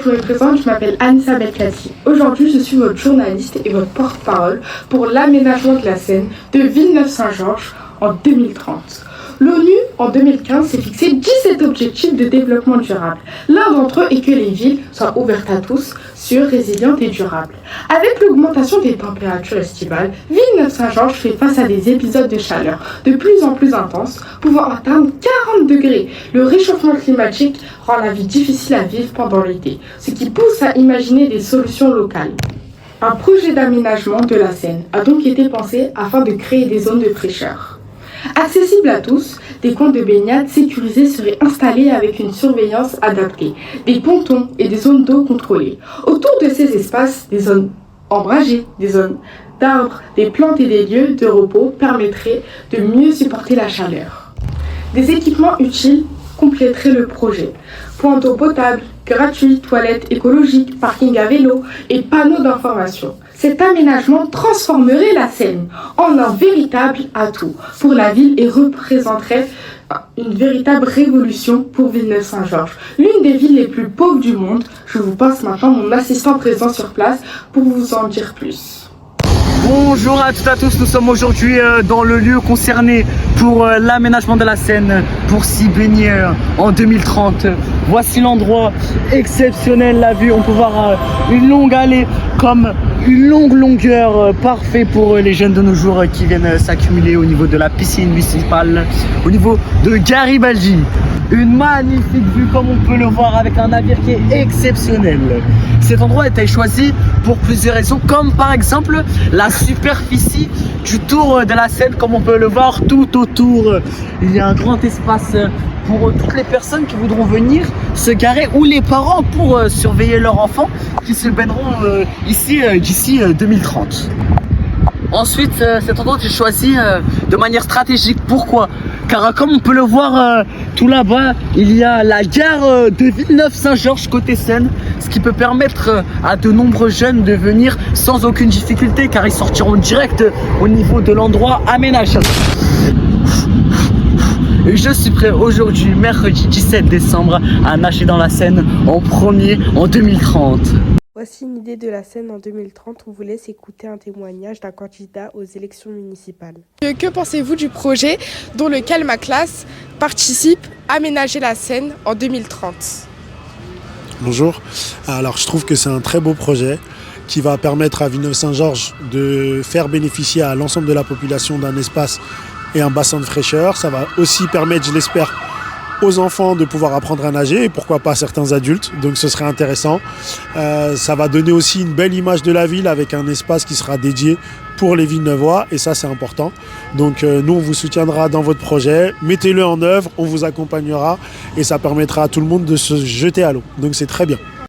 je me présente, je m'appelle Anissa Belkati. Aujourd'hui, je suis votre journaliste et votre porte-parole pour l'aménagement de la Seine de Villeneuve-Saint-Georges en 2030. L'ONU, en 2015, s'est fixé 17 objectifs de développement durable. L'un d'entre eux est que les villes soient ouvertes à tous, sûres, résilientes et durables. Avec l'augmentation des températures estivales, Villeneuve-Saint-Georges fait face à des épisodes de chaleur de plus en plus intenses, pouvant atteindre 40 degrés. Le réchauffement climatique rend la vie difficile à vivre pendant l'été, ce qui pousse à imaginer des solutions locales. Un projet d'aménagement de la Seine a donc été pensé afin de créer des zones de fraîcheur. Accessibles à tous, des coins de baignade sécurisés seraient installés avec une surveillance adaptée, des pontons et des zones d'eau contrôlées. Autour de ces espaces, des zones ombragées, des zones d'arbres, des plantes et des lieux de repos permettraient de mieux supporter la chaleur. Des équipements utiles compléteraient le projet. Points d'eau potable, gratuits, toilettes écologiques, parking à vélo et panneaux d'information. Cet aménagement transformerait la Seine en un véritable atout pour la ville et représenterait une véritable révolution pour Villeneuve-Saint-Georges, l'une des villes les plus pauvres du monde. Je vous passe maintenant mon assistant présent sur place pour vous en dire plus. Bonjour à toutes et à tous, nous sommes aujourd'hui dans le lieu concerné pour l'aménagement de la Seine pour s'y baigner en 2030. Voici l'endroit exceptionnel, la vue, on peut voir une longue allée comme une longue longueur, parfait pour les jeunes de nos jours qui viennent s'accumuler au niveau de la piscine municipale, au niveau de Garibaldi. Une magnifique vue comme on peut le voir avec un navire qui est exceptionnel. Cet endroit a été choisi pour plusieurs raisons, comme par exemple la superficie du tour de la Seine, comme on peut le voir tout autour. Il y a un grand espace pour toutes les personnes qui voudront venir se garer ou les parents pour surveiller leurs enfants qui se baigneront ici d'ici 2030. Ensuite, cet endroit j'ai choisi de manière stratégique. Pourquoi ? Car comme on peut le voir tout là-bas, il y a la gare de Villeneuve-Saint-Georges côté Seine, ce qui peut permettre à de nombreux jeunes de venir sans aucune difficulté, car ils sortiront direct au niveau de l'endroit aménagé. Et je suis prêt aujourd'hui, mercredi 17 décembre, à nager dans la Seine en premier en 2030. Voici une idée de la Seine en 2030. On vous laisse écouter un témoignage d'un candidat aux élections municipales. Que pensez-vous du projet dont lequel ma classe participe, Aménager la Seine en 2030 ? Bonjour, alors je trouve que c'est un très beau projet qui va permettre à Villeneuve-Saint-Georges de faire bénéficier à l'ensemble de la population d'un espace et un bassin de fraîcheur. Ça va aussi permettre, je l'espère, aux enfants de pouvoir apprendre à nager et pourquoi pas certains adultes, donc ce serait intéressant. Ça va donner aussi une belle image de la ville avec un espace qui sera dédié pour les Villeneuvois et ça c'est important. Donc nous on vous soutiendra dans votre projet, mettez-le en œuvre, on vous accompagnera et ça permettra à tout le monde de se jeter à l'eau, donc c'est très bien.